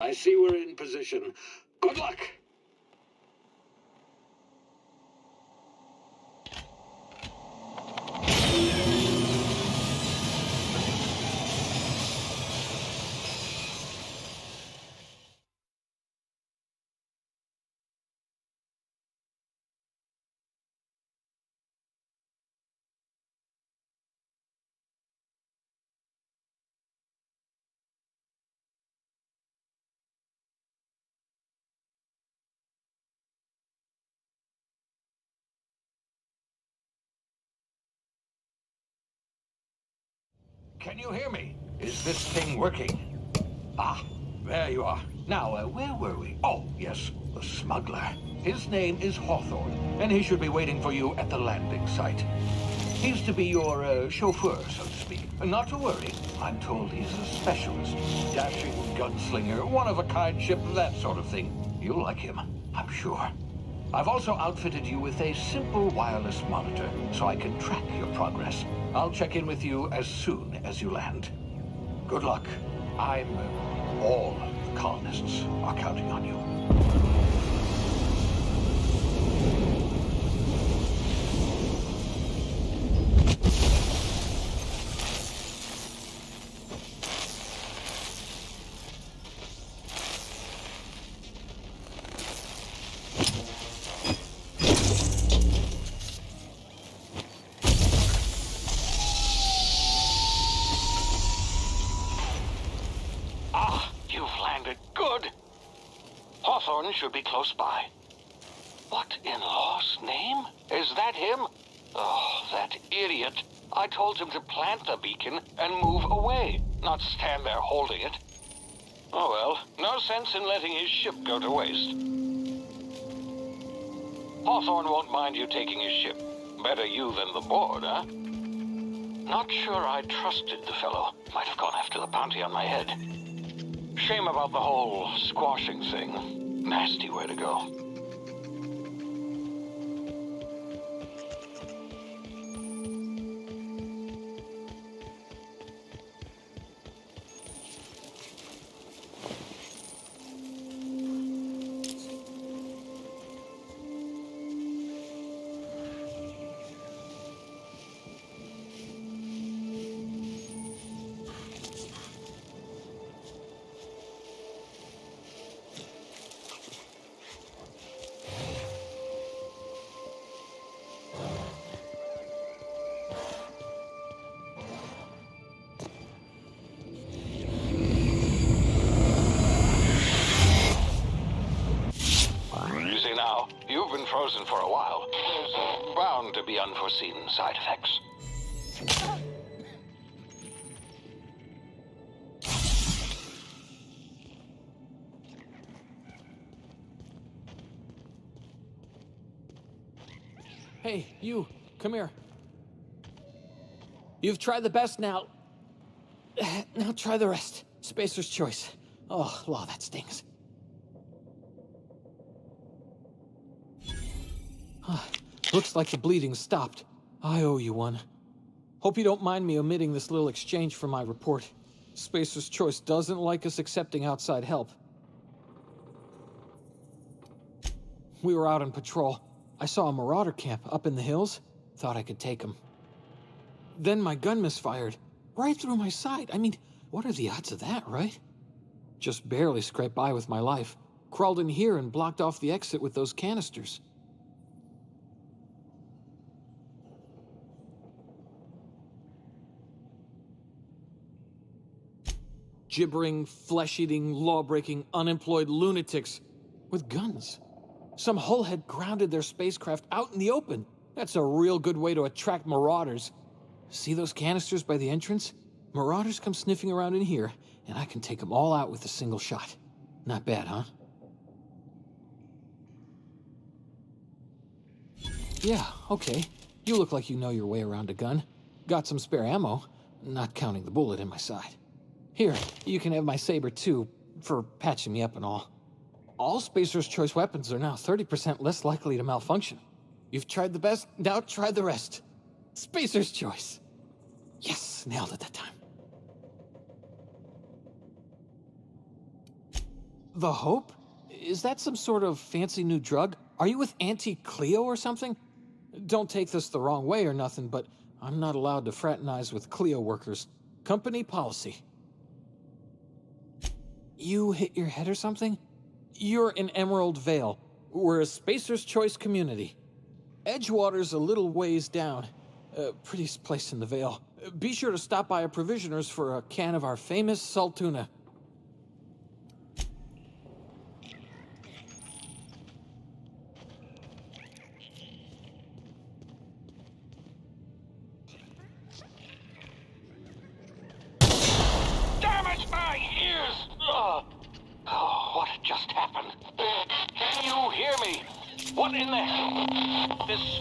I see we're in position. Good luck! Can you hear me? Is this thing working? Ah, there you are. Now, where were we? Oh, yes, the smuggler. His name is Hawthorne, and he should be waiting for you at the landing site. He's to be your chauffeur, so to speak. Not to worry. I'm told he's a specialist. Dashing gunslinger, one-of-a-kind ship, that sort of thing. You'll like him, I'm sure. I've also outfitted you with a simple wireless monitor, so I can track your progress. I'll check in with you as soon as you land. Good luck. All the colonists are counting on you. Good. Hawthorne should be close by. What in law's name? Is that him? Oh, that idiot. I told him to plant the beacon and move away, not stand there holding it. Oh well, no sense in letting his ship go to waste. Hawthorne won't mind you taking his ship. Better you than the board, huh? Not sure I trusted the fellow. Might have gone after the bounty on my head. Shame about the whole squashing thing. Nasty way to go. Now, you've been frozen for a while. There's bound to be unforeseen side effects. Hey, you, come here. You've tried the best now. Now try the rest. Spacer's choice. Oh, law, that stings. Looks like the bleeding's stopped. I owe you one. Hope you don't mind me omitting this little exchange from my report. Spacer's choice doesn't like us accepting outside help. We were out on patrol. I saw a marauder camp up in the hills. Thought I could take him. Then my gun misfired. Right through my side. I mean, what are the odds of that, right? Just barely scraped by with my life. Crawled in here and blocked off the exit with those canisters. Gibbering, flesh-eating, law-breaking, unemployed lunatics with guns. Some hullhead grounded their spacecraft out in the open. That's a real good way to attract marauders. See those canisters by the entrance? Marauders come sniffing around in here, and I can take them all out with a single shot. Not bad, huh? Yeah, okay. You look like you know your way around a gun. Got some spare ammo, not counting the bullet in my side. Here, you can have my saber too, for patching me up and all. All Spacer's choice weapons are now 30% less likely to malfunction. You've tried the best, now try the rest. Spacer's choice. Yes, nailed it that time. The Hope? Is that some sort of fancy new drug? Are you with Auntie Cleo or something? Don't take this the wrong way or nothing, but I'm not allowed to fraternize with Cleo workers. Company policy. You hit your head or something? You're in Emerald Vale. We're a Spacer's Choice community. Edgewater's a little ways down. Prettiest place in the Vale. Be sure to stop by a provisioner's for a can of our famous Saltuna. Damn it, my ears! Oh, what just happened? Can you hear me? What in the... This...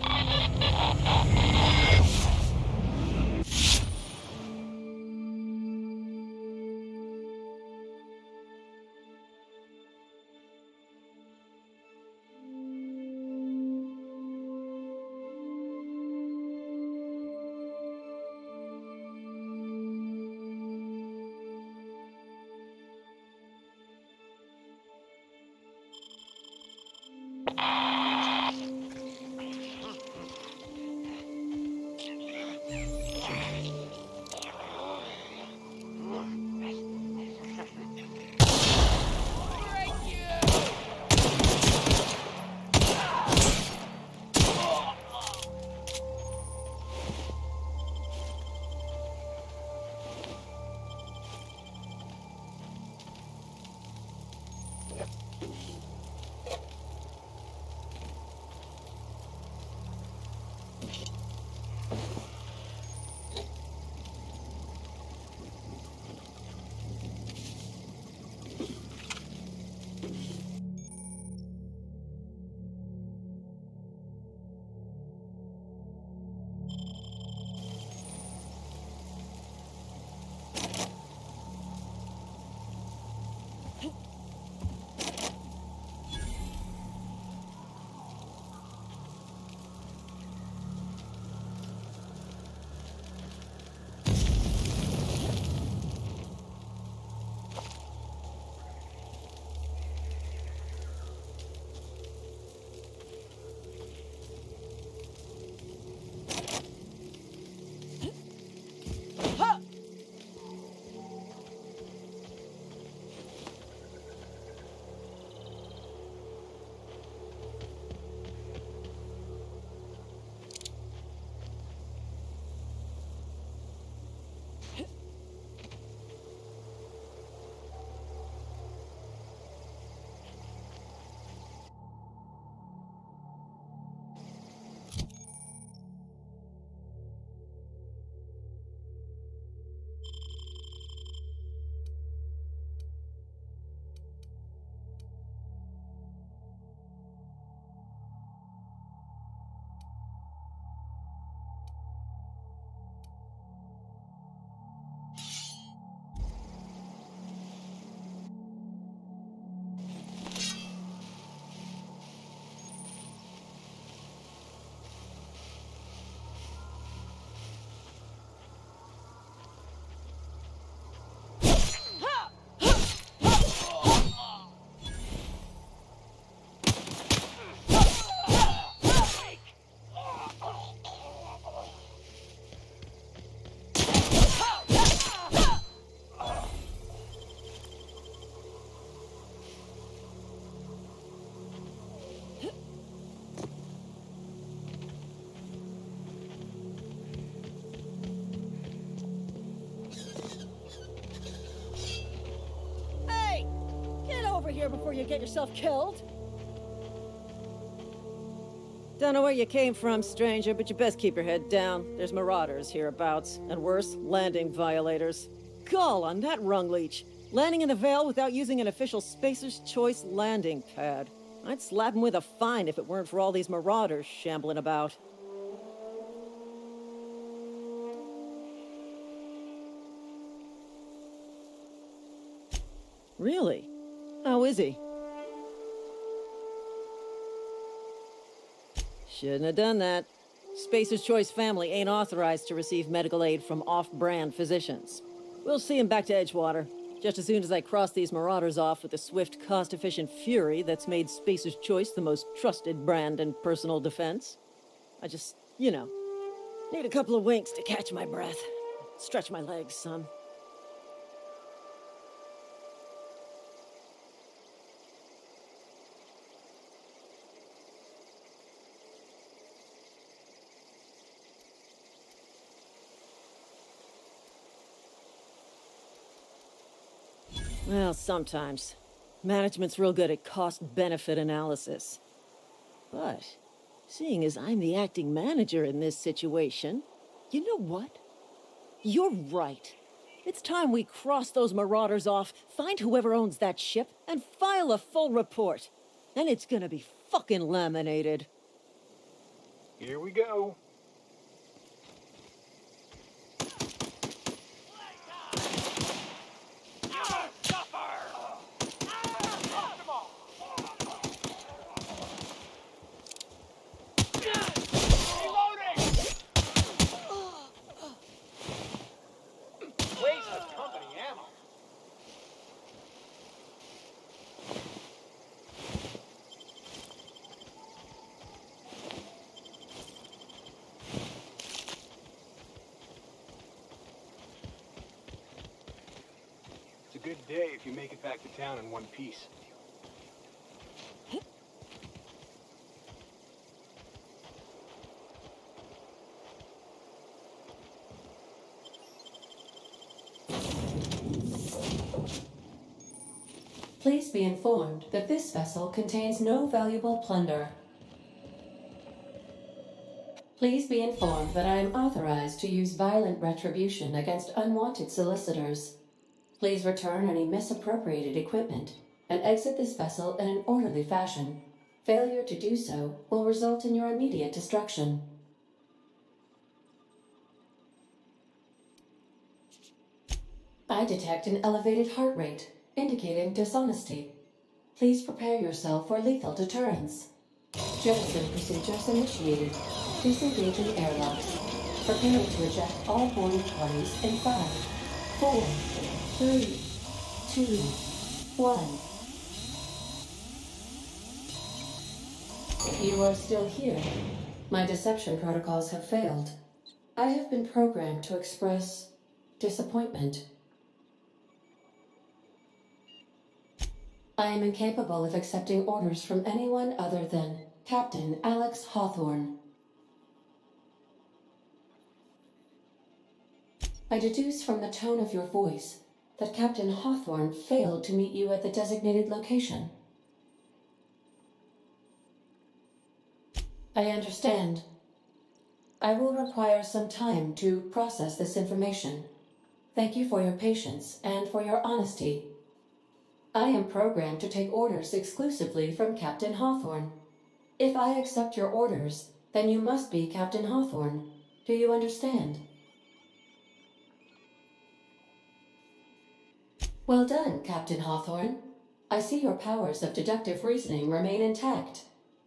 Here before you get yourself killed. Don't know where you came from, stranger, but you best keep your head down. There's marauders hereabouts, and worse, landing violators. Gall on that rung leech. Landing in the Vale without using an official Spacer's Choice landing pad. I'd slap him with a fine if it weren't for all these marauders shambling about. Really? How is he? Shouldn't have done that. Spacer's Choice family ain't authorized to receive medical aid from off-brand physicians. We'll see him back to Edgewater. Just as soon as I cross these marauders off with the swift, cost-efficient fury that's made Spacer's Choice the most trusted brand in personal defense. I just, need a couple of winks to catch my breath. Stretch my legs, son. Well, sometimes. Management's real good at cost-benefit analysis. But, seeing as I'm the acting manager in this situation, you know what? You're right. It's time we cross those marauders off, find whoever owns that ship, and file a full report. Then it's gonna be fucking laminated. Here we go. It's a good day if you make it back to town in one piece. Please be informed that this vessel contains no valuable plunder. Please be informed that I am authorized to use violent retribution against unwanted solicitors. Please return any misappropriated equipment and exit this vessel in an orderly fashion. Failure to do so will result in your immediate destruction. I detect an elevated heart rate, indicating dishonesty. Please prepare yourself for lethal deterrence. Jettison procedures initiated. Disengaging airlocks. Preparing to eject all boarding parties in 5, 4, 3, 2, 1. You are still here. My deception protocols have failed. I have been programmed to express disappointment. I am incapable of accepting orders from anyone other than Captain Alex Hawthorne. I deduce from the tone of your voice that Captain Hawthorne failed to meet you at the designated location. I understand. I will require some time to process this information. Thank you for your patience and for your honesty. I am programmed to take orders exclusively from Captain Hawthorne. If I accept your orders, then you must be Captain Hawthorne. Do you understand? Well done, Captain Hawthorne. I see your powers of deductive reasoning remain intact.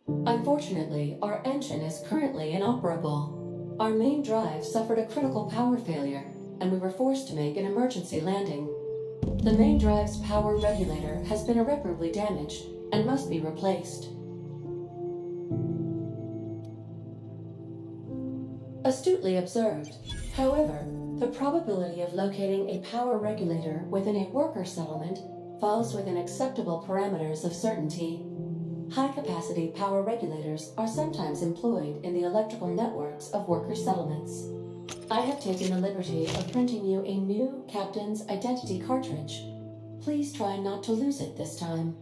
Unfortunately, our engine is currently inoperable. Our main drive suffered a critical power failure, and we were forced to make an emergency landing. The main drive's power regulator has been irreparably damaged and must be replaced. Astutely observed. However, the probability of locating a power regulator within a worker settlement falls within acceptable parameters of certainty. High-capacity power regulators are sometimes employed in the electrical networks of worker settlements. I have taken the liberty of printing you a new Captain's Identity cartridge. Please try not to lose it this time.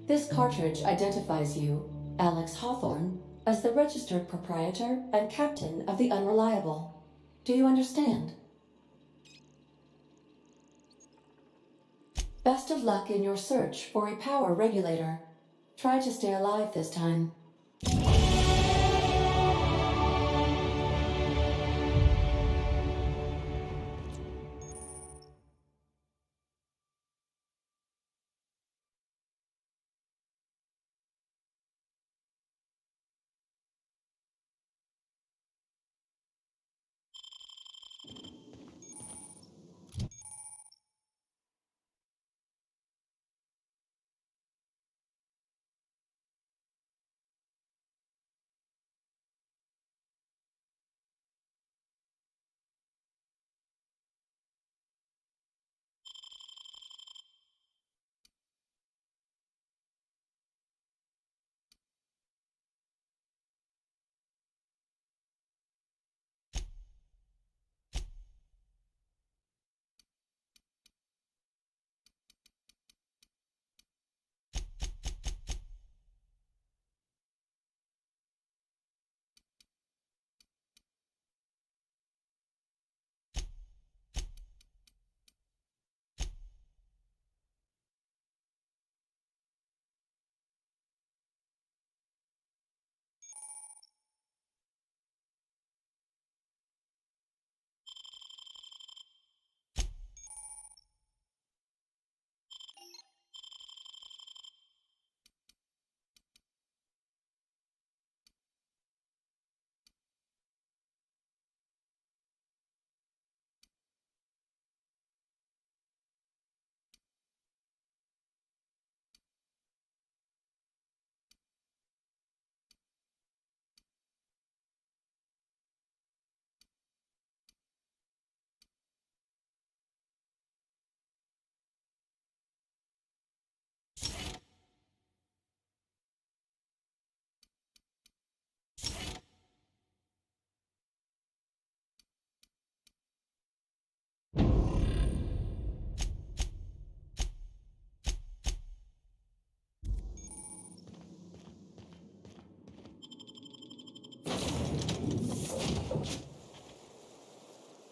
This cartridge identifies you, Alex Hawthorne, as the registered proprietor and captain of the Unreliable. Do you understand? Best of luck in your search for a power regulator. Try to stay alive this time.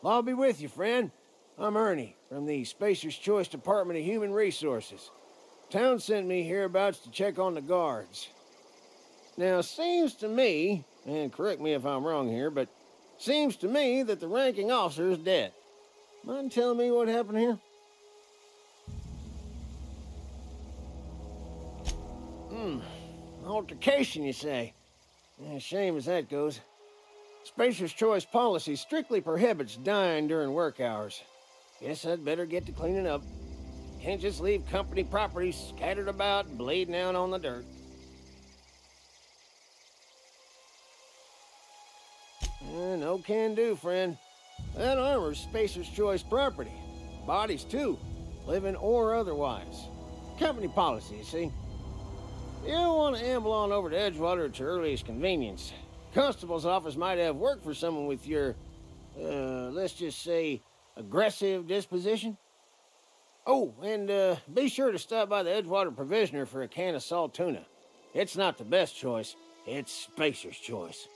I'll be with you, friend. I'm Ernie, from the Spacer's Choice Department of Human Resources. Town sent me hereabouts to check on the guards. Now, seems to me, and correct me if I'm wrong here, but seems to me that the ranking officer is dead. Mind telling me what happened here? Altercation, you say? Yeah, shame as that goes. Spacer's Choice policy strictly prohibits dying during work hours. Guess I'd better get to cleaning up. Can't just leave company property scattered about, bleeding out on the dirt. No can do, friend. That armor's Spacer's Choice property. Bodies, too. Living or otherwise. Company policy, you see. You don't want to amble on over to Edgewater at your earliest convenience. Constable's office might have work for someone with your, let's just say, aggressive disposition. Oh, and be sure to stop by the Edgewater Provisioner for a can of salt tuna. It's not the best choice, it's Spacer's Choice.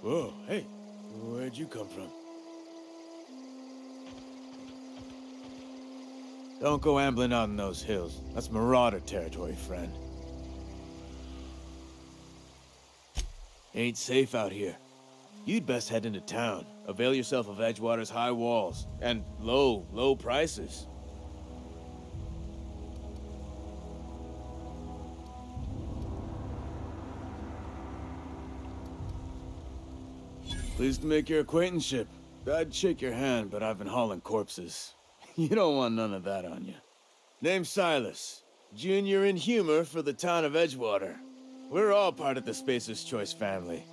Whoa, hey, where'd you come from? Don't go ambling out in those hills. That's marauder territory, friend. Ain't safe out here. You'd best head into town. Avail yourself of Edgewater's high walls and low prices. Pleased to make your acquaintanceship. I'd shake your hand, but I've been hauling corpses. You don't want none of that on you. Name's Silas. Junior in humor for the town of Edgewater. We're all part of the Spacer's Choice family.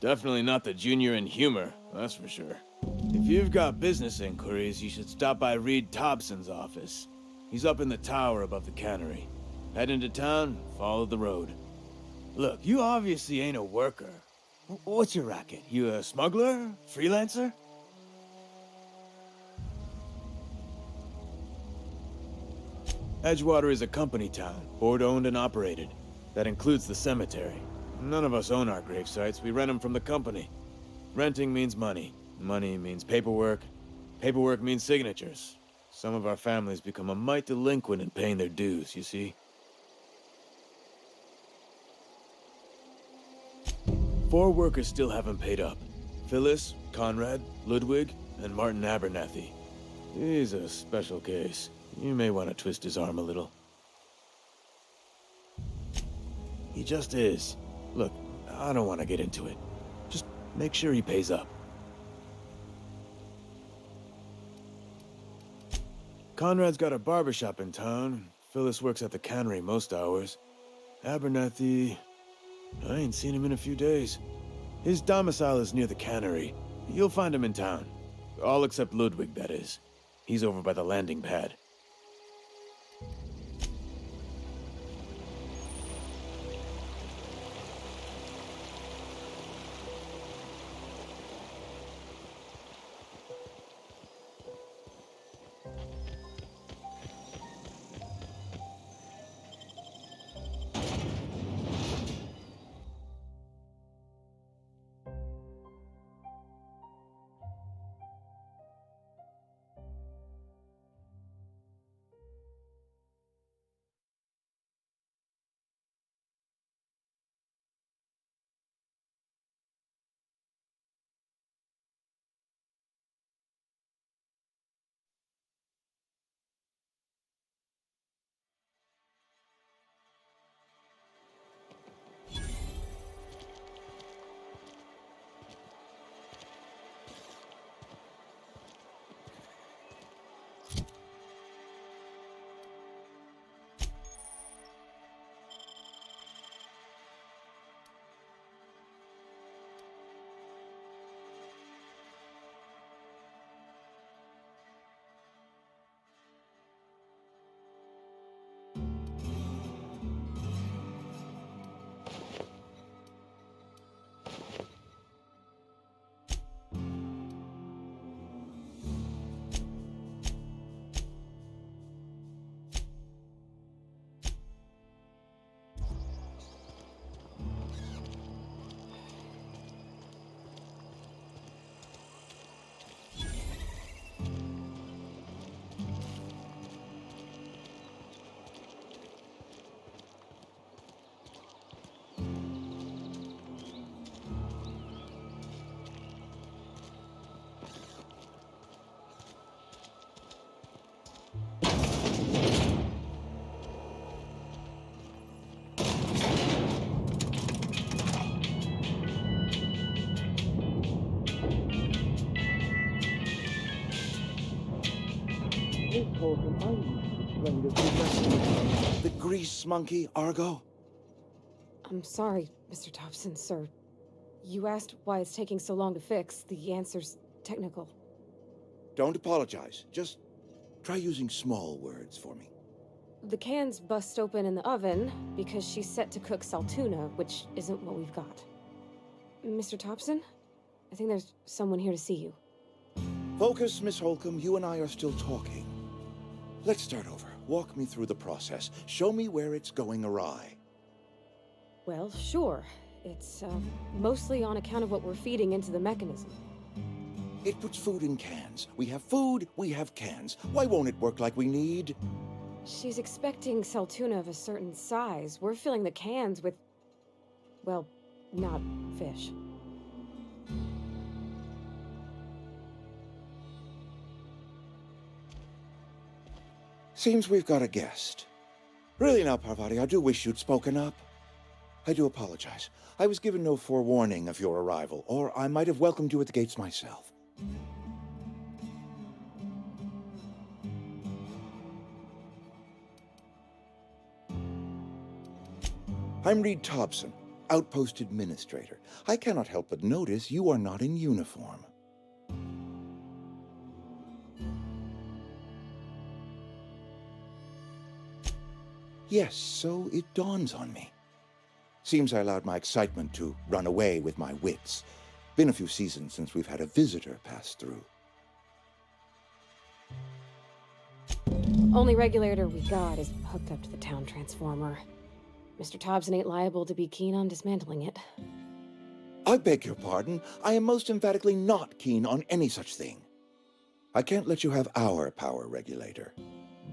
Definitely not the junior in humor, that's for sure. If you've got business inquiries, you should stop by Reed Thompson's office. He's up in the tower above the cannery. Head into town, follow the road. Look, you obviously ain't a worker. What's your racket? You a smuggler? Freelancer? Edgewater is a company town, board-owned and operated. That includes the cemetery. None of us own our grave sites, we rent them from the company. Renting means money. Money means paperwork. Paperwork means signatures. Some of our families become a mite delinquent in paying their dues, you see? 4 workers still haven't paid up. Phyllis, Conrad, Ludwig, and Martin Abernathy. He's a special case. You may want to twist his arm a little. He just is. Look, I don't want to get into it. Just make sure he pays up. Conrad's got a barbershop in town. Phyllis works at the cannery most hours. Abernathy... I ain't seen him in a few days. His domicile is near the cannery. You'll find him in town. All except Ludwig, that is. He's over by the landing pad. The grease monkey, Argo? I'm sorry, Mr. Thompson, sir. You asked why it's taking so long to fix. The answer's technical. Don't apologize. Just try using small words for me. The can's bust open in the oven because she's set to cook saltuna, which isn't what we've got. Mr. Thompson? I think there's someone here to see you. Focus, Miss Holcomb. You and I are still talking. Let's start over. Walk me through the process. Show me where it's going awry. Well, sure. It's, mostly on account of what we're feeding into the mechanism. It puts food in cans. We have food, we have cans. Why won't it work like we need? She's expecting Saltuna of a certain size. We're filling the cans with... well, not fish. Seems we've got a guest. Really now, Parvati, I do wish you'd spoken up. I do apologize. I was given no forewarning of your arrival, or I might have welcomed you at the gates myself. I'm Reed Thompson, Outpost Administrator. I cannot help but notice you are not in uniform. Yes, so it dawns on me. Seems I allowed my excitement to run away with my wits. Been a few seasons since we've had a visitor pass through. Only regulator we got is hooked up to the town transformer. Mr. Thompson ain't liable to be keen on dismantling it. I beg your pardon. I am most emphatically not keen on any such thing. I can't let you have our power regulator.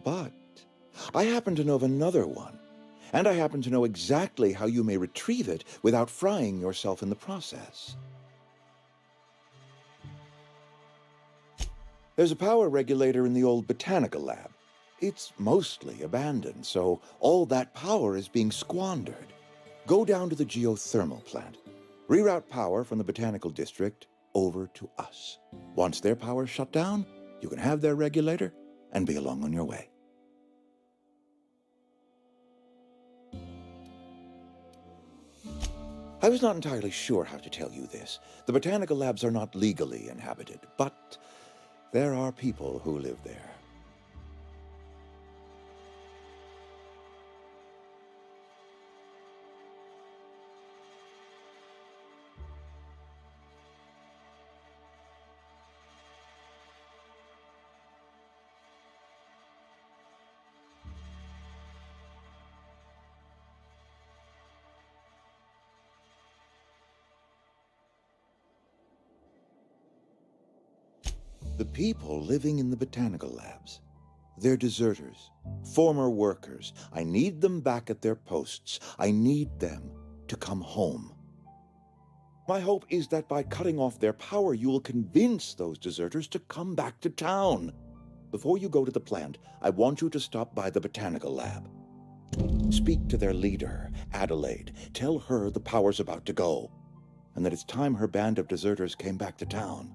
But I happen to know of another one, and I happen to know exactly how you may retrieve it without frying yourself in the process. There's a power regulator in the old botanical lab. It's mostly abandoned, so all that power is being squandered. Go down to the geothermal plant. Reroute power from the botanical district over to us. Once their power's shut down, you can have their regulator and be along on your way. I was not entirely sure how to tell you this. The botanical labs are not legally inhabited, but there are people who live there. The people living in the botanical labs. They're deserters, former workers. I need them back at their posts. I need them to come home. My hope is that by cutting off their power, you will convince those deserters to come back to town. Before you go to the plant, I want you to stop by the botanical lab. Speak to their leader, Adelaide. Tell her the power's about to go, and that it's time her band of deserters came back to town.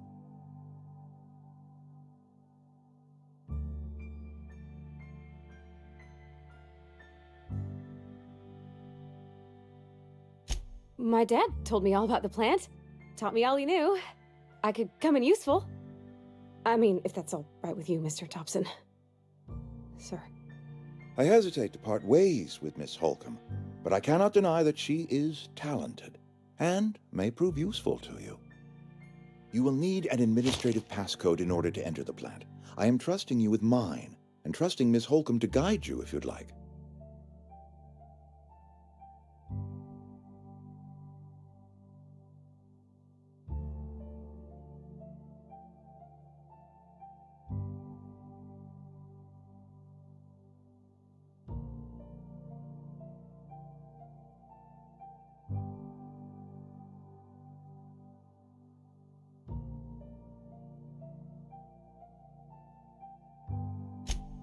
My dad told me all about the plant. Taught me all he knew. I could come in useful. I mean, if that's all right with you, Mr. Thompson. Sir. I hesitate to part ways with Miss Holcomb, but I cannot deny that she is talented and may prove useful to you. You will need an administrative passcode in order to enter the plant. I am trusting you with mine, and trusting Miss Holcomb to guide you if you'd like.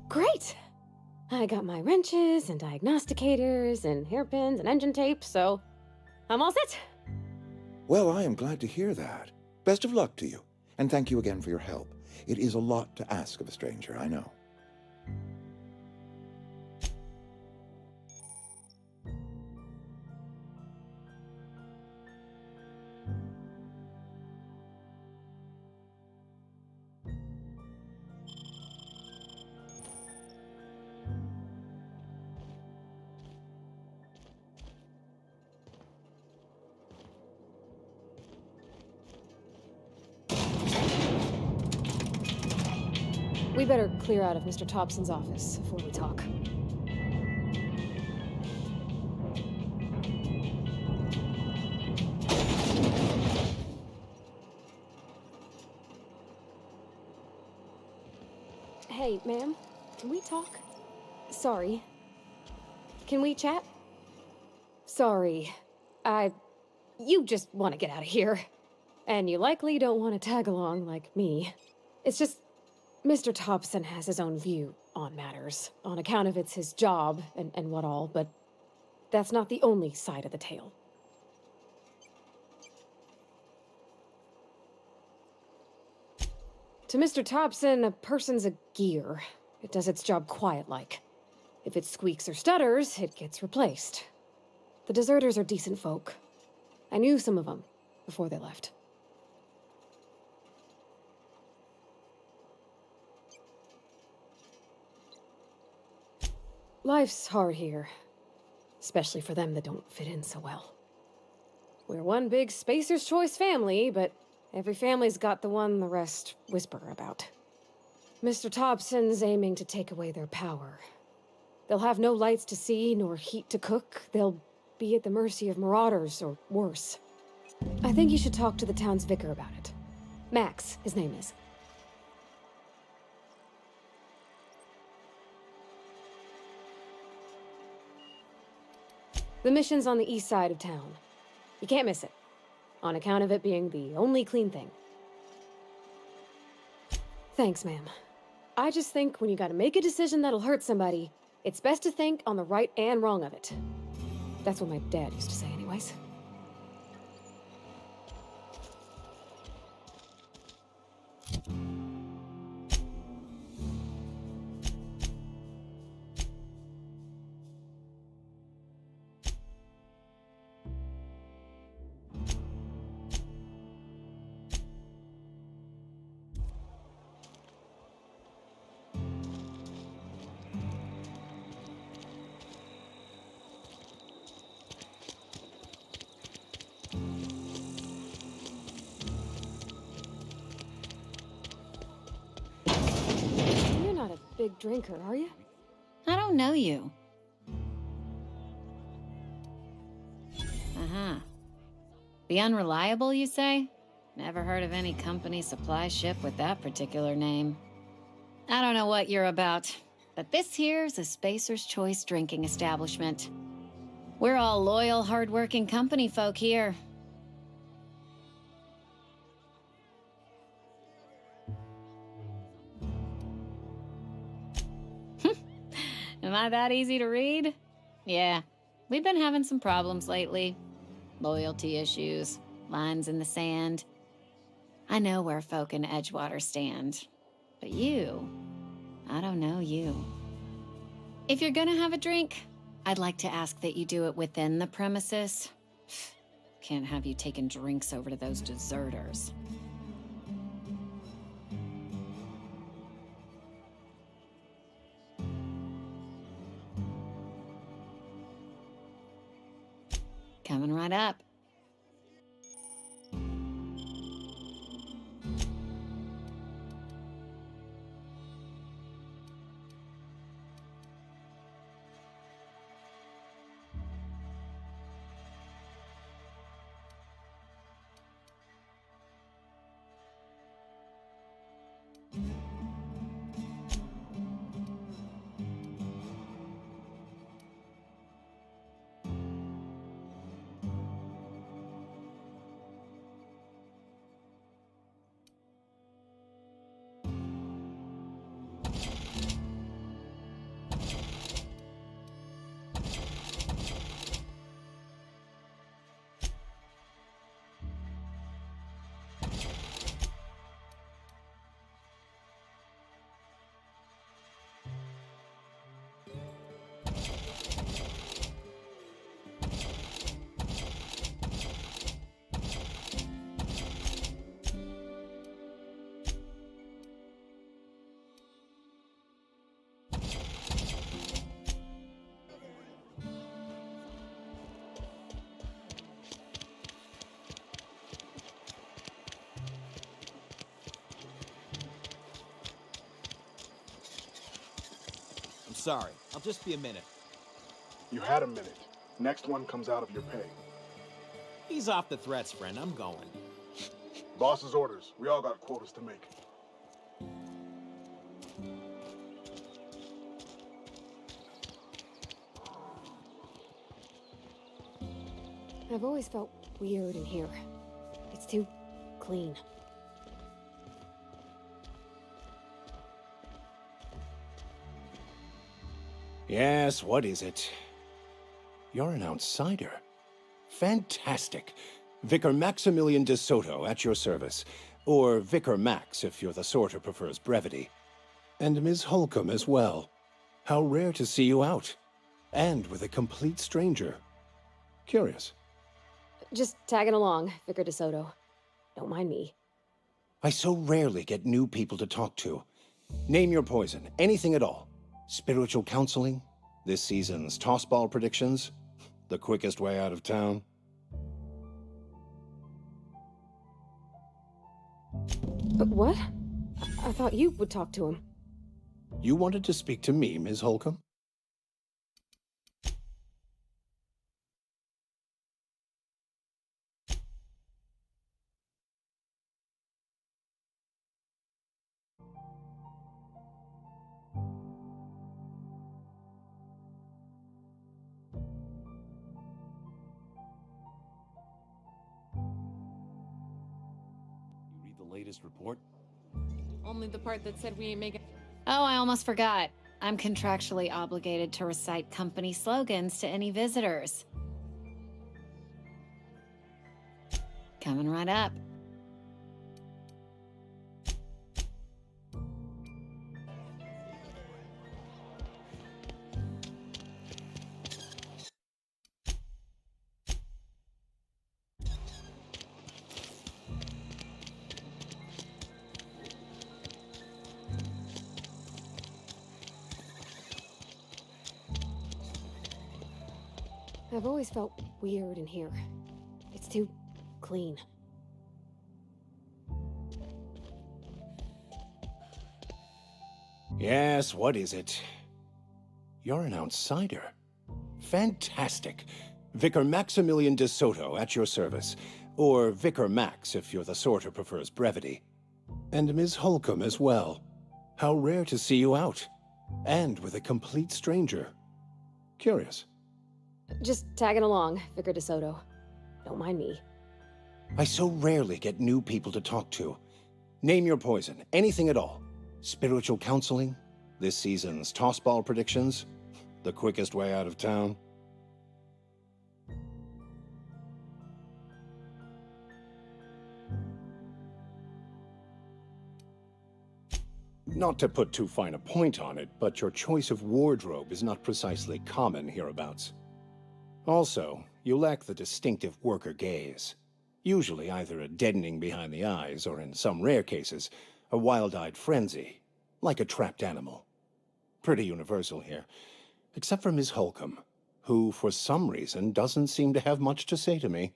Great! I got my wrenches and diagnosticators and hairpins and engine tape, so I'm all set. Well, I am glad to hear that. Best of luck to you, and thank you again for your help. It is a lot to ask of a stranger, I know. We better clear out of Mr. Thompson's office before we talk. Hey, ma'am, can we talk? Sorry. Can we chat? Sorry. You just want to get out of here. And you likely don't want to tag along like me. It's just, Mr. Thompson has his own view on matters, on account of it's his job and what all, but that's not the only side of the tale. To Mr. Thompson, a person's a gear. It does its job quiet-like. If it squeaks or stutters, it gets replaced. The deserters are decent folk. I knew some of them before they left. Life's hard here, especially for them that don't fit in so well. We're one big Spacer's Choice family, but every family's got the one the rest whisper about. Mr. Thompson's aiming to take away their power. They'll have no lights to see, nor heat to cook. They'll be at the mercy of marauders, or worse. I think you should talk to the town's vicar about it. Max, his name is. The mission's on the east side of town. You can't miss it, on account of it being the only clean thing. Thanks, ma'am. I just think when you gotta make a decision that'll hurt somebody, it's best to think on the right and wrong of it. That's what my dad used to say anyways. You're not a big drinker, are you? I don't know you. Uh-huh. The Unreliable, you say? Never heard of any company supply ship with that particular name. I don't know what you're about, but this here's a Spacer's Choice drinking establishment. We're all loyal, hard-working company folk here. Am I that easy to read? Yeah, we've been having some problems lately. Loyalty issues, lines in the sand. I know where folk in Edgewater stand. But you, I don't know you. If you're gonna have a drink, I'd like to ask that you do it within the premises. Can't have you taking drinks over to those deserters. Coming right up. Sorry, I'll just be a minute. You had a minute. Next one comes out of your pay. Ease off the threats, friend. I'm going. Boss's orders. We all got quotas to make. I've always felt weird in here. It's too clean. Yes, what is it? You're an outsider. Fantastic. Vicar Maximilian de Soto at your service. Or Vicar Max if you're the sort who prefers brevity. And Ms. Holcomb as well. How rare to see you out. And with a complete stranger. Curious. Just tagging along, Vicar de Soto. Don't mind me. I so rarely get new people to talk to. Name your poison, anything at all. Spiritual counseling? This season's tossball predictions? The quickest way out of town? What? I thought you would talk to him. You wanted to speak to me, Ms. Holcomb? You read the latest report? Only the part that said we ain't making... Oh, I almost forgot. I'm contractually obligated to recite company slogans to any visitors. Coming right up. I've always felt weird in here. It's too clean. Yes, what is it? You're an outsider. Fantastic. Vicar Maximilian de Soto at your service. Or Vicar Max if you're the sort who prefers brevity. And Ms. Holcomb as well. How rare to see you out. And with a complete stranger. Curious. Just tagging along, Vicar de Soto. Don't mind me. I so rarely get new people to talk to. Name your poison, anything at all. Spiritual counseling? This season's tossball predictions? The quickest way out of town? Not to put too fine a point on it, but your choice of wardrobe is not precisely common hereabouts. Also, you lack the distinctive worker gaze. Usually either a deadening behind the eyes, or in some rare cases, a wild-eyed frenzy, like a trapped animal. Pretty universal here, except for Ms. Holcomb, who, for some reason, doesn't seem to have much to say to me.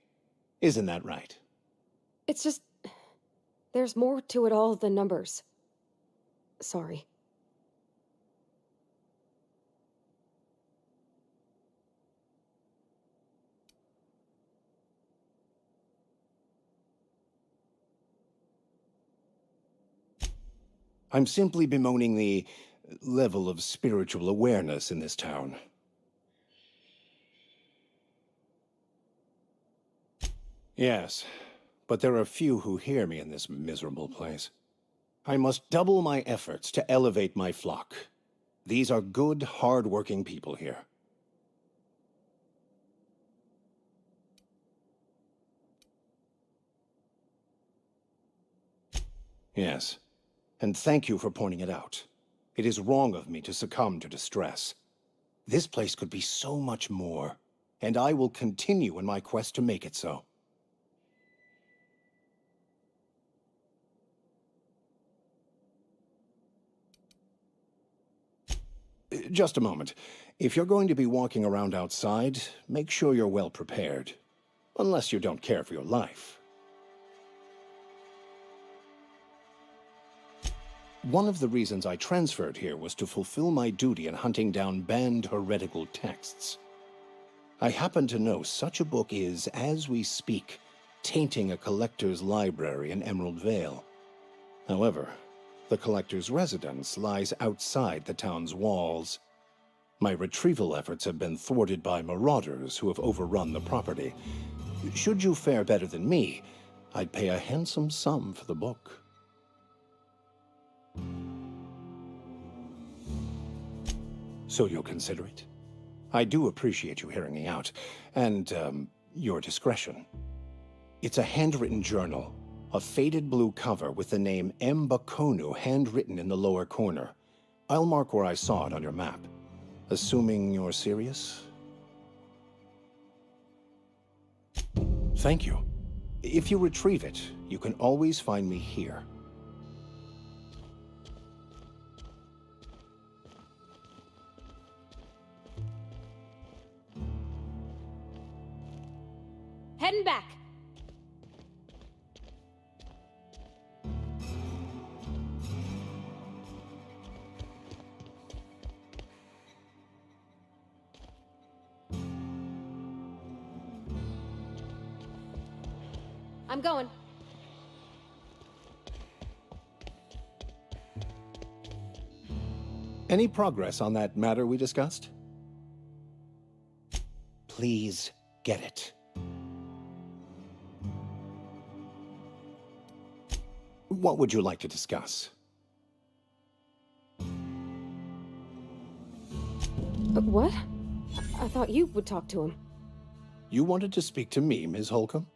Isn't that right? It's just... there's more to it all than numbers. Sorry. I'm simply bemoaning the level of spiritual awareness in this town. Yes, but there are few who hear me in this miserable place. I must double my efforts to elevate my flock. These are good, hard-working people here. Yes. And thank you for pointing it out. It is wrong of me to succumb to distress. This place could be so much more, and I will continue in my quest to make it so. Just a moment. If you're going to be walking around outside, make sure you're well prepared. Unless you don't care for your life. One of the reasons I transferred here was to fulfill my duty in hunting down banned heretical texts. I happen to know such a book is, as we speak, tainting a collector's library in Emerald Vale. However, the collector's residence lies outside the town's walls. My retrieval efforts have been thwarted by marauders who have overrun the property. Should you fare better than me, I'd pay a handsome sum for the book. So you'll consider it? I do appreciate you hearing me out, and, your discretion. It's a handwritten journal, a faded blue cover with the name M. Bakonu handwritten in the lower corner. I'll mark where I saw it on your map. Assuming you're serious? Thank you. If you retrieve it, you can always find me here. Heading back. I'm going. Any progress on that matter we discussed? Please get it. What would you like to discuss? What? I thought you would talk to him. You wanted to speak to me, Ms. Holcomb?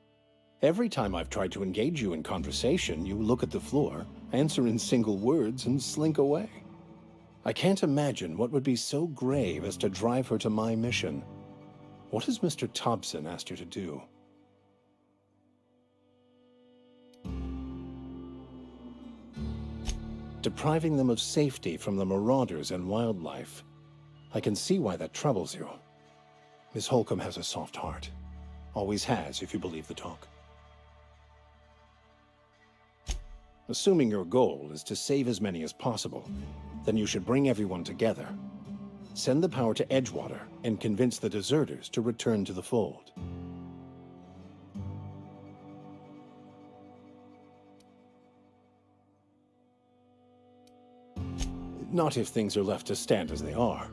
Every time I've tried to engage you in conversation, you look at the floor, answer in single words, and slink away. I can't imagine what would be so grave as to drive her to my mission. What has Mr. Thompson asked her to do? Depriving them of safety from the marauders and wildlife. I can see why that troubles you. Miss Holcomb has a soft heart. Always has, if you believe the talk. Assuming your goal is to save as many as possible, then you should bring everyone together. Send the power to Edgewater and convince the deserters to return to the fold. Not if things are left to stand as they are.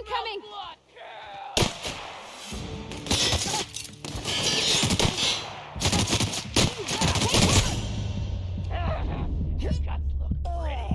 incoming! Your guts look pretty.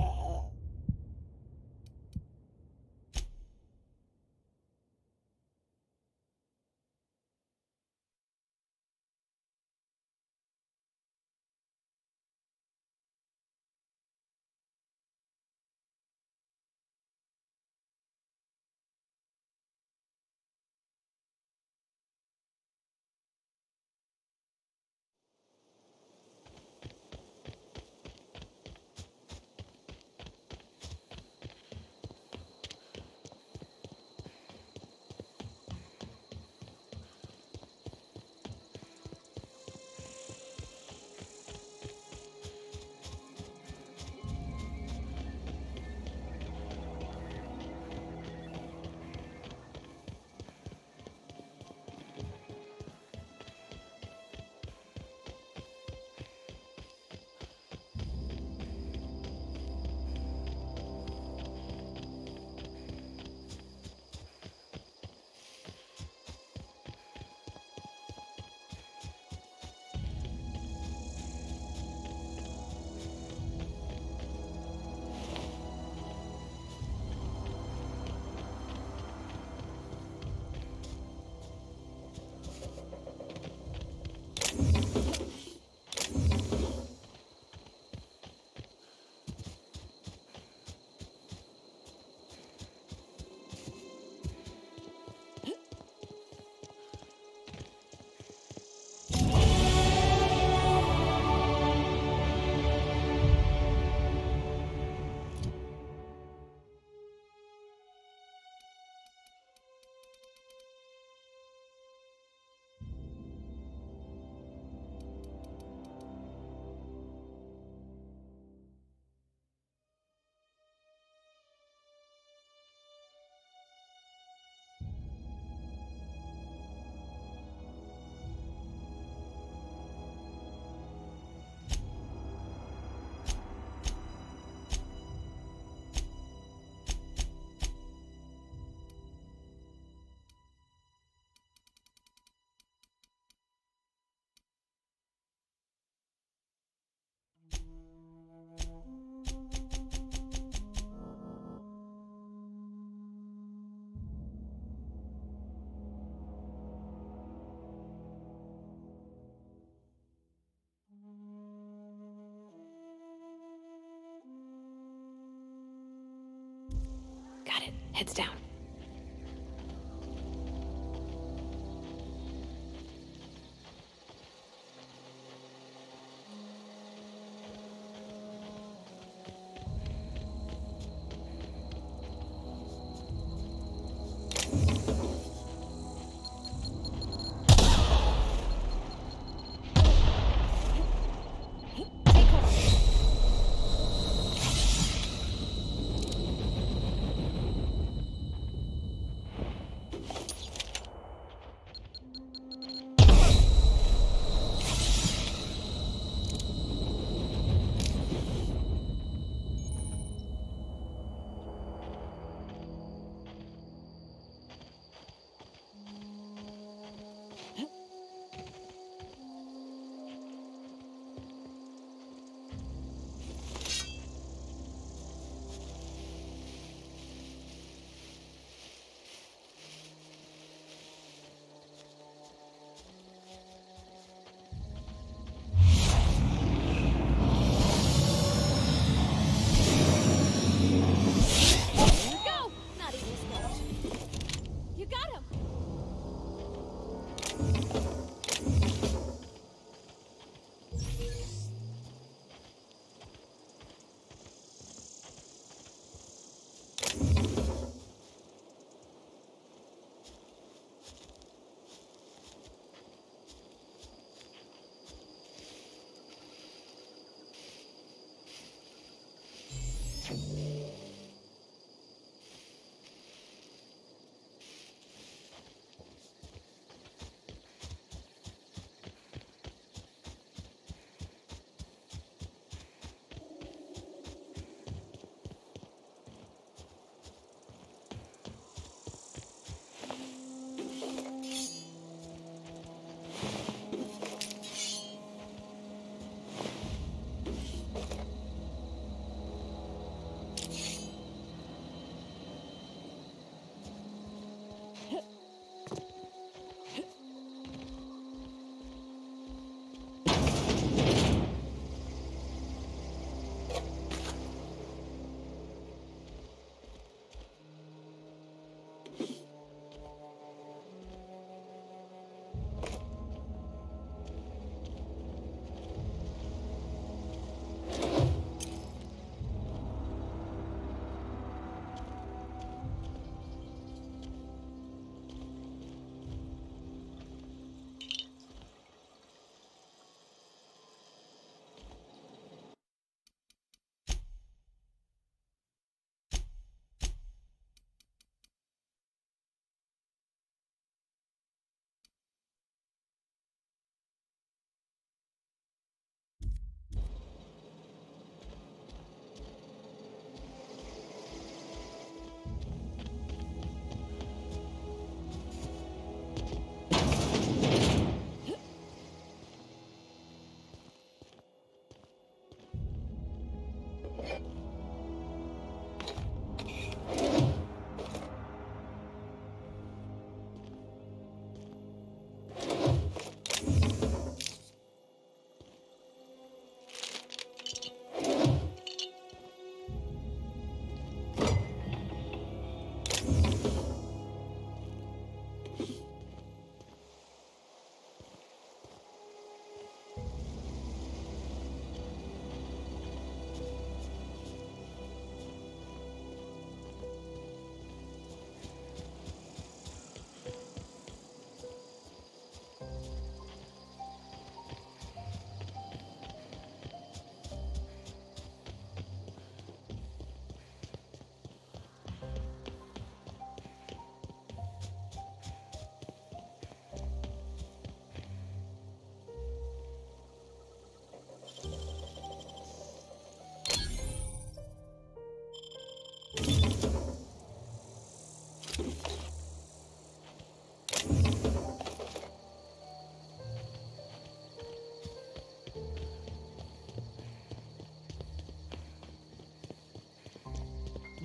Got it. Heads down.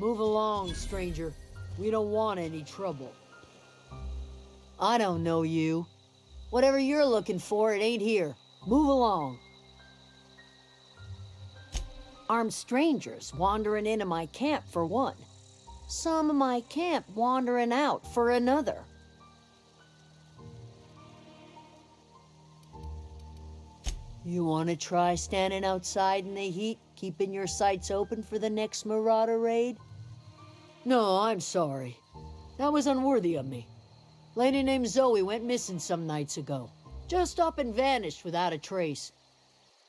Move along, stranger. We don't want any trouble. I don't know you. Whatever you're looking for, it ain't here. Move along. Armed strangers wandering into my camp for one. Some of my camp wandering out for another. You want to try standing outside in the heat, keeping your sights open for the next Marauder raid? No, I'm sorry. That was unworthy of me. Lady named Zoe went missing some nights ago. Just up and vanished without a trace.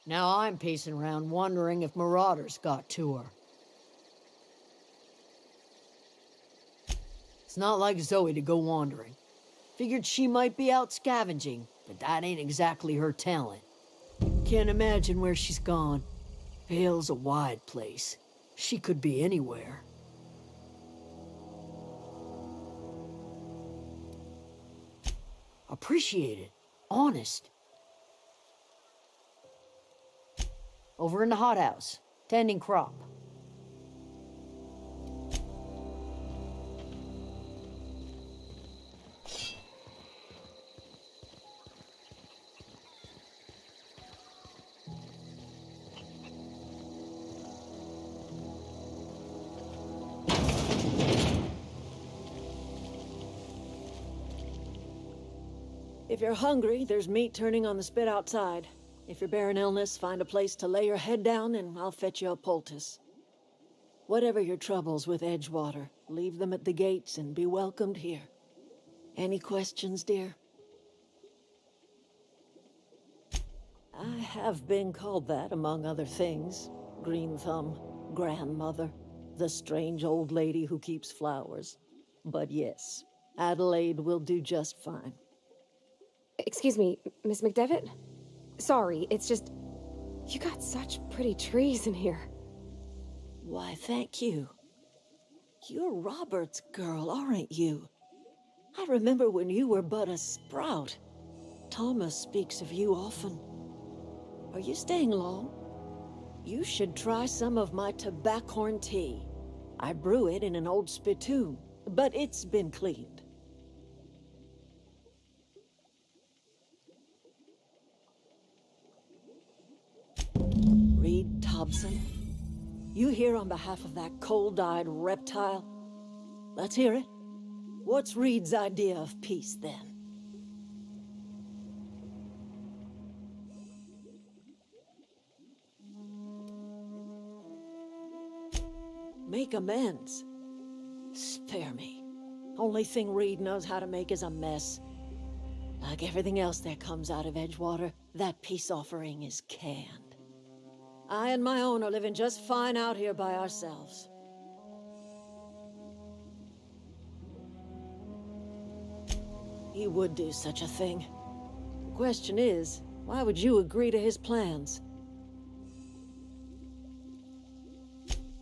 Now I'm pacing around wondering if Marauders got to her. It's not like Zoe to go wandering. Figured she might be out scavenging, but that ain't exactly her talent. Can't imagine where she's gone. Vale's a wide place. She could be anywhere. Appreciate it. Honest. Over in the hothouse, tending crop. If you're hungry, there's meat turning on the spit outside. If you're bearing illness, find a place to lay your head down and I'll fetch you a poultice. Whatever your troubles with Edgewater, leave them at the gates and be welcomed here. Any questions, dear? I have been called that, among other things. Green Thumb, grandmother, the strange old lady who keeps flowers. But yes, Adelaide will do just fine. Excuse me, Miss McDevitt? Sorry, it's just... You got such pretty trees in here. Why, thank you. You're Robert's girl, aren't you? I remember when you were but a sprout. Thomas speaks of you often. Are you staying long? You should try some of my tobaccorn tea. I brew it in an old spittoon, but it's been cleaned. Reed Thompson? You here on behalf of that cold-eyed reptile? Let's hear it. What's Reed's idea of peace, then? Make amends? Spare me. Only thing Reed knows how to make is a mess. Like everything else that comes out of Edgewater, that peace offering is canned. I and my own are living just fine out here by ourselves. He would do such a thing. The question is, why would you agree to his plans?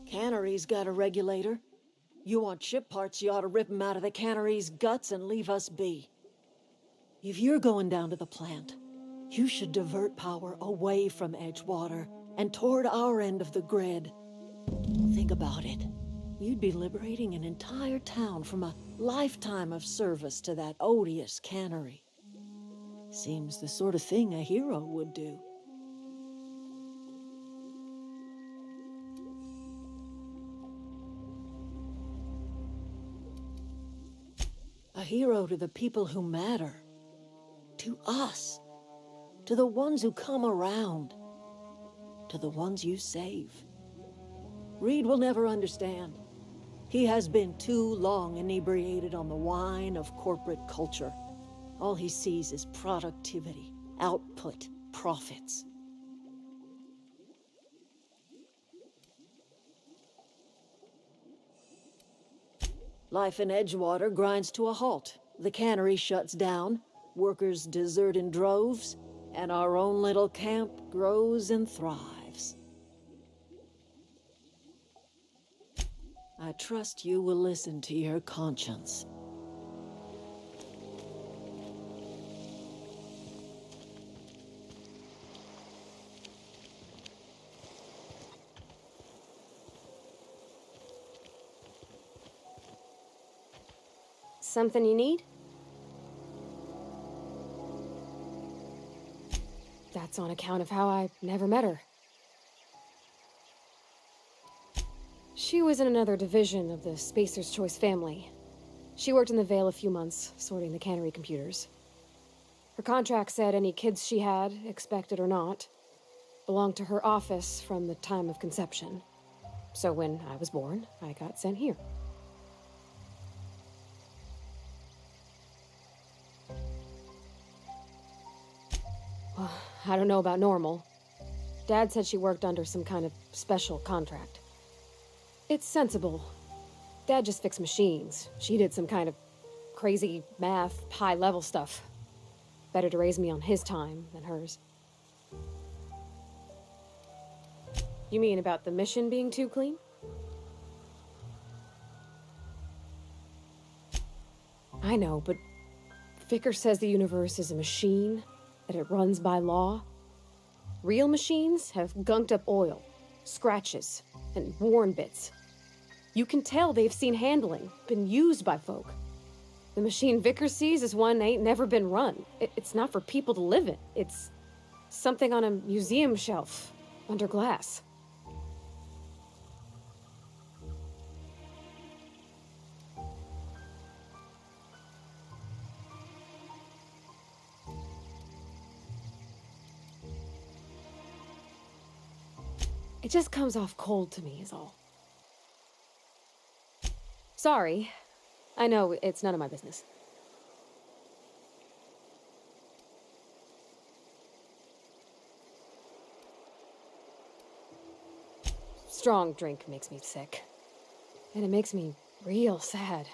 Cannery's got a regulator. You want ship parts, you ought to rip him out of the cannery's guts and leave us be. If you're going down to the plant, you should divert power away from Edgewater and toward our end of the grid. Think about it. You'd be liberating an entire town from a lifetime of service to that odious cannery. Seems the sort of thing a hero would do. A hero to the people who matter. To us. To the ones who come around. To the ones you save. Reed will never understand. He has been too long inebriated on the wine of corporate culture. All he sees is productivity, output, profits. Life in Edgewater grinds to a halt. The cannery shuts down, workers desert in droves, and our own little camp grows and thrives. I trust you will listen to your conscience. Something you need? That's on account of how I never met her. She was in another division of the Spacer's Choice family. She worked in the Vale a few months, sorting the cannery computers. Her contract said any kids she had, expected or not, belonged to her office from the time of conception. So when I was born, I got sent here. Well, I don't know about normal. Dad said she worked under some kind of special contract. It's sensible. Dad just fixed machines. She did some kind of crazy math, high-level stuff. Better to raise me on his time than hers. You mean about the mission being too clean? I know, but Vickers says the universe is a machine, that it runs by law. Real machines have gunked up oil, scratches, and worn bits. You can tell they've seen handling, been used by folk. The machine Vickers sees is one ain't never been run. It's not for people to live in. It's something on a museum shelf, under glass. It just comes off cold to me, is all. Sorry. I know it's none of my business. Strong drink makes me sick. And it makes me real sad.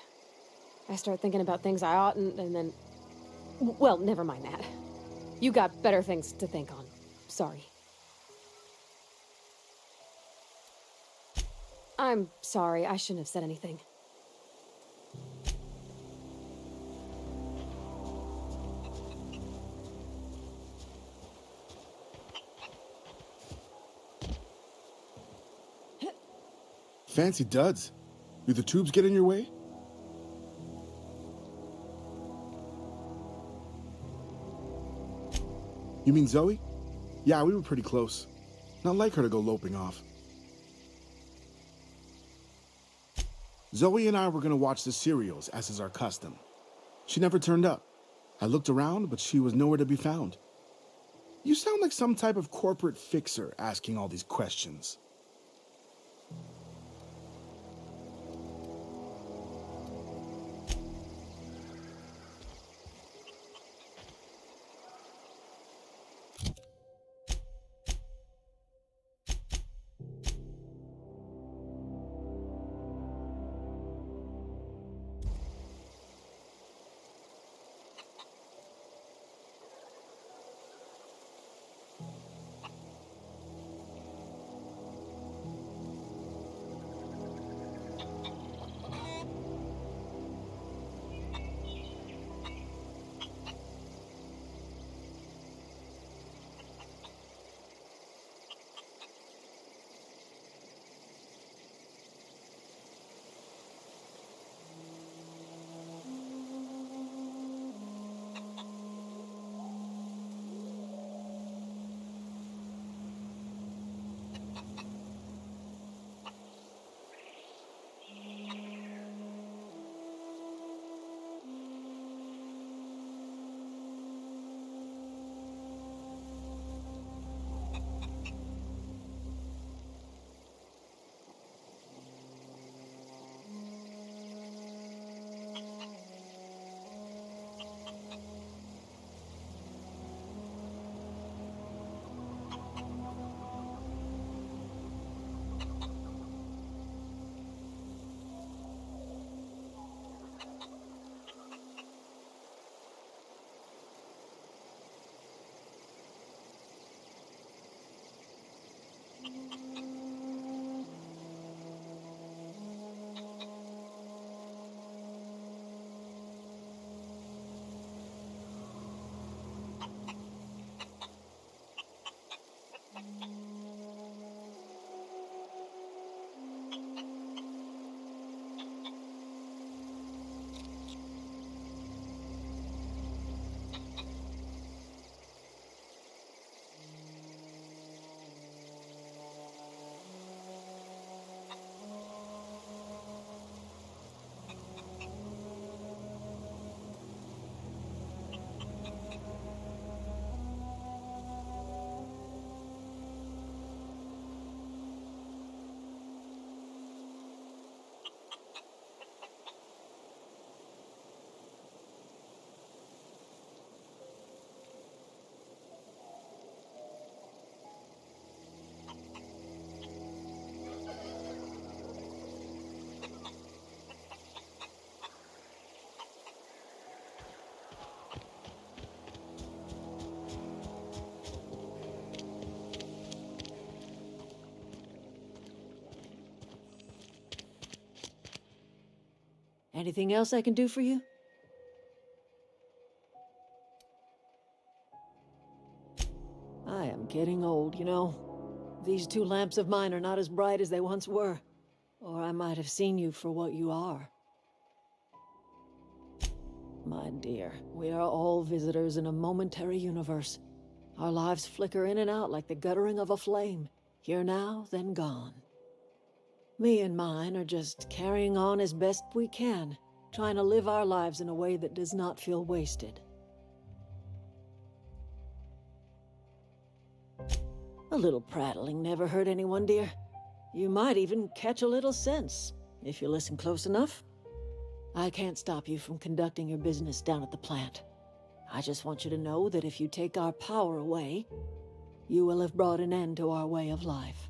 I start thinking about things I oughtn't, and then... Well, never mind that. You got better things to think on. Sorry. I'm sorry, I shouldn't have said anything. Fancy duds. Do the tubes get in your way? You mean Zoe? Yeah, we were pretty close. Not like her to go loping off. Zoe and I were gonna watch the serials, as is our custom. She never turned up. I looked around, but she was nowhere to be found. You sound like some type of corporate fixer asking all these questions. Anything else I can do for you? I am getting old, you know. These two lamps of mine are not as bright as they once were. Or I might have seen you for what you are. My dear, we are all visitors in a momentary universe. Our lives flicker in and out like the guttering of a flame. Here now, then gone. Me and mine are just carrying on as best we can, trying to live our lives in a way that does not feel wasted. A little prattling never hurt anyone, dear. You might even catch a little sense, if you listen close enough. I can't stop you from conducting your business down at the plant. I just want you to know that if you take our power away, you will have brought an end to our way of life.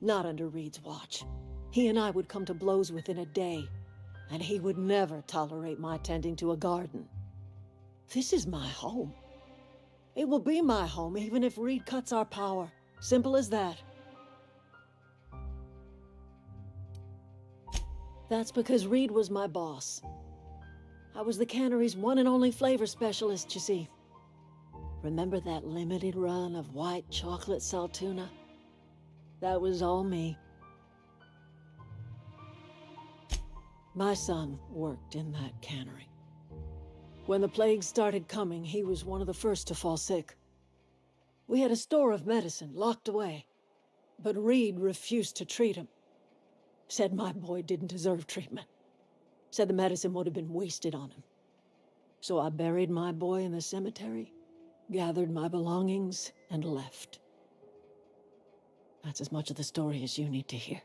Not under Reed's watch. He and I would come to blows within a day, and he would never tolerate my tending to a garden. This is my home. It will be my home even if Reed cuts our power. Simple as that. That's because Reed was my boss. I was the cannery's one and only flavor specialist, you see. Remember that limited run of white chocolate saltuna? That was all me. My son worked in that cannery. When the plague started coming, he was one of the first to fall sick. We had a store of medicine locked away, but Reed refused to treat him. Said my boy didn't deserve treatment. Said the medicine would have been wasted on him. So I buried my boy in the cemetery, gathered my belongings, and left. That's as much of the story as you need to hear.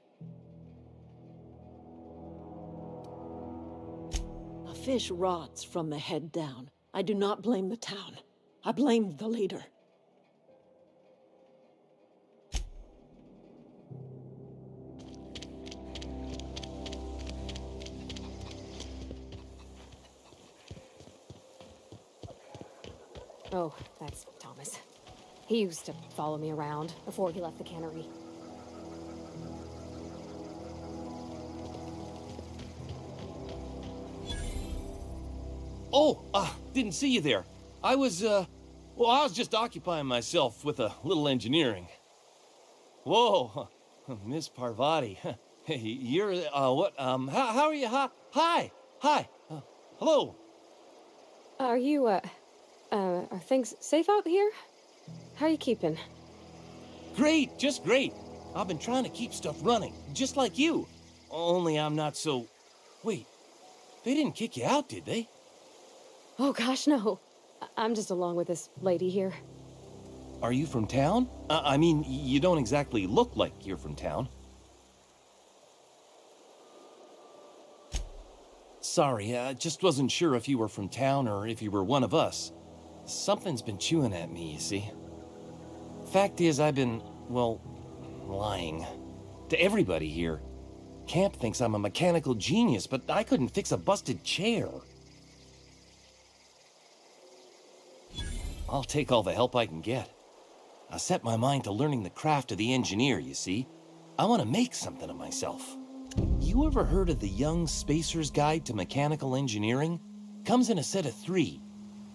A fish rots from the head down. I do not blame the town. I blame the leader. Oh, that's Thomas. He used to follow me around before he left the cannery. Oh, didn't see you there. I was just occupying myself with a little engineering. Whoa, Miss Parvati. Hey, you're, what, how are you? Hi, hello. Are you, are things safe out here? How are you keeping? Great, just great. I've been trying to keep stuff running, just like you. Only I'm not so... Wait, they didn't kick you out, did they? Oh gosh, no. I'm just along with this lady here. Are you from town? I mean, you don't exactly look like you're from town. Sorry, I just wasn't sure if you were from town or if you were one of us. Something's been chewing at me, you see. Fact is, I've been, well, lying. To everybody here. Camp thinks I'm a mechanical genius, but I couldn't fix a busted chair. I'll take all the help I can get. I set my mind to learning the craft of the engineer, you see. I want to make something of myself. You ever heard of the Young Spacer's Guide to Mechanical Engineering? Comes in a set of 3.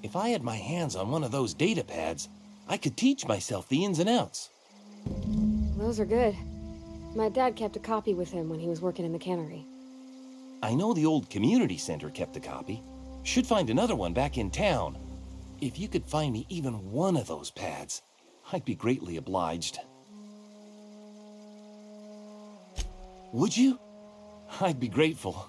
If I had my hands on one of those data pads, I could teach myself the ins and outs. Those are good. My dad kept a copy with him when he was working in the cannery. I know the old community center kept a copy. Should find another one back in town. If you could find me even one of those pads, I'd be greatly obliged. Would you? I'd be grateful.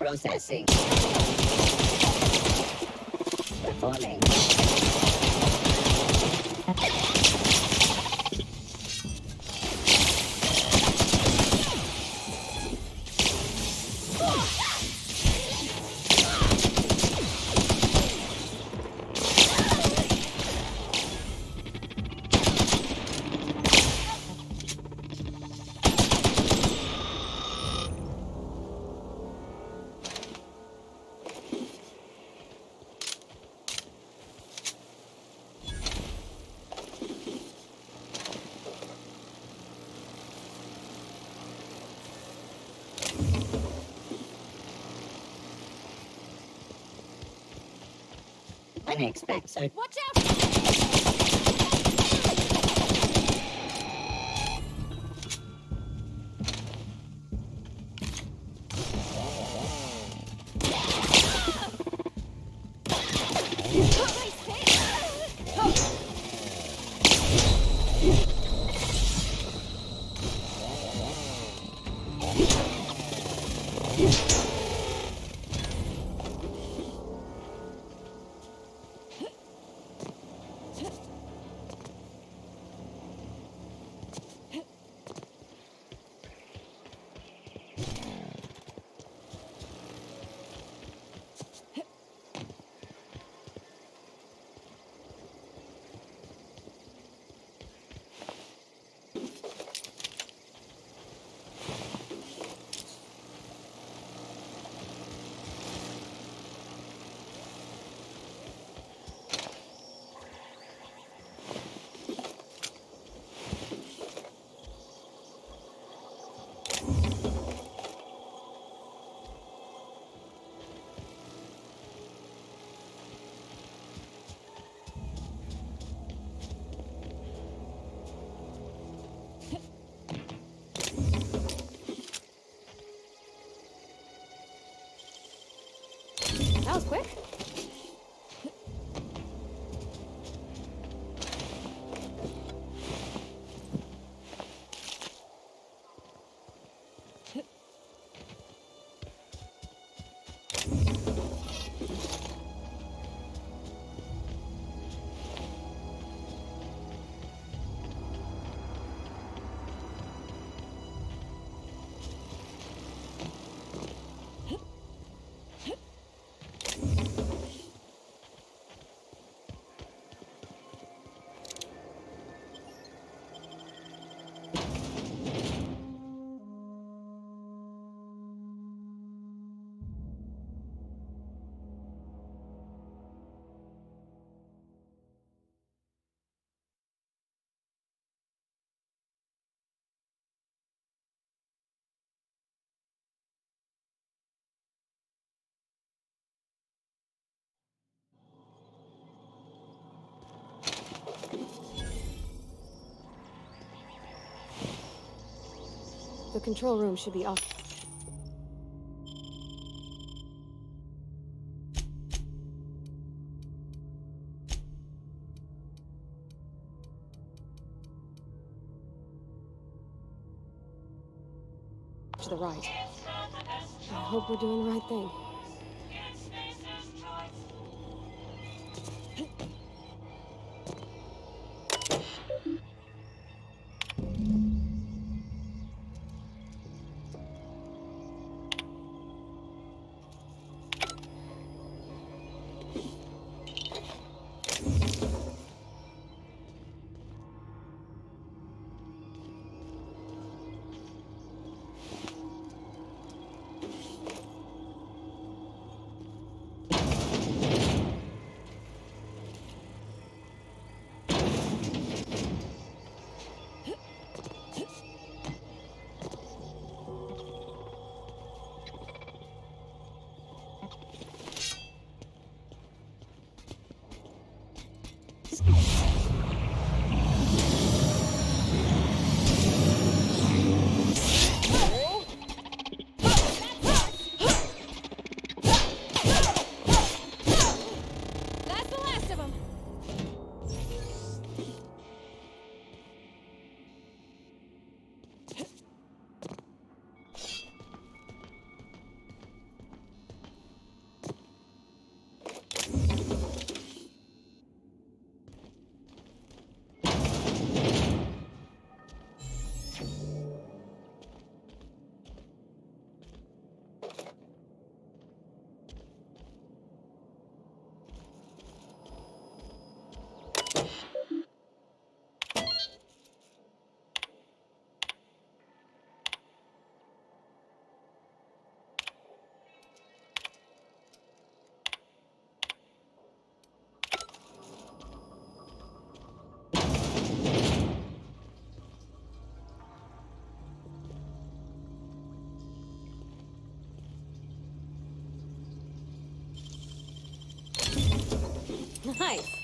Processing. Performing. I didn't expect so. Watch out! That was quick. The control room should be off. To the right. I hope we're doing the right thing. That's the last of them. Nice.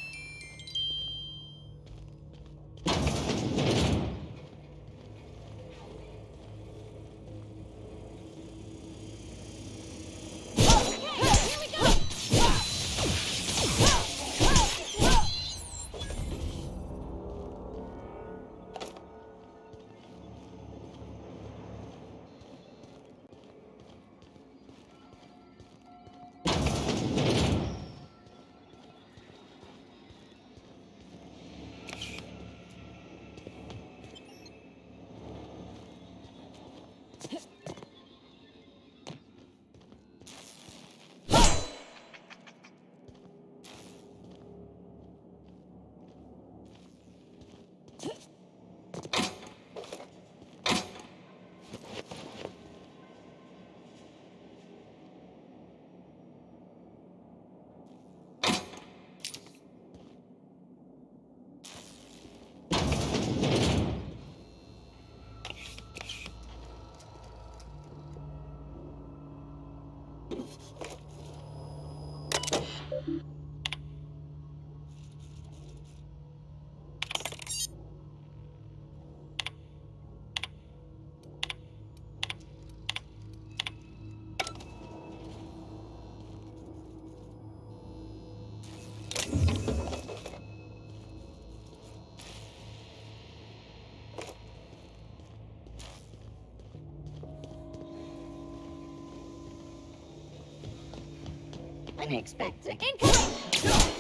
Unexpected. Incoming!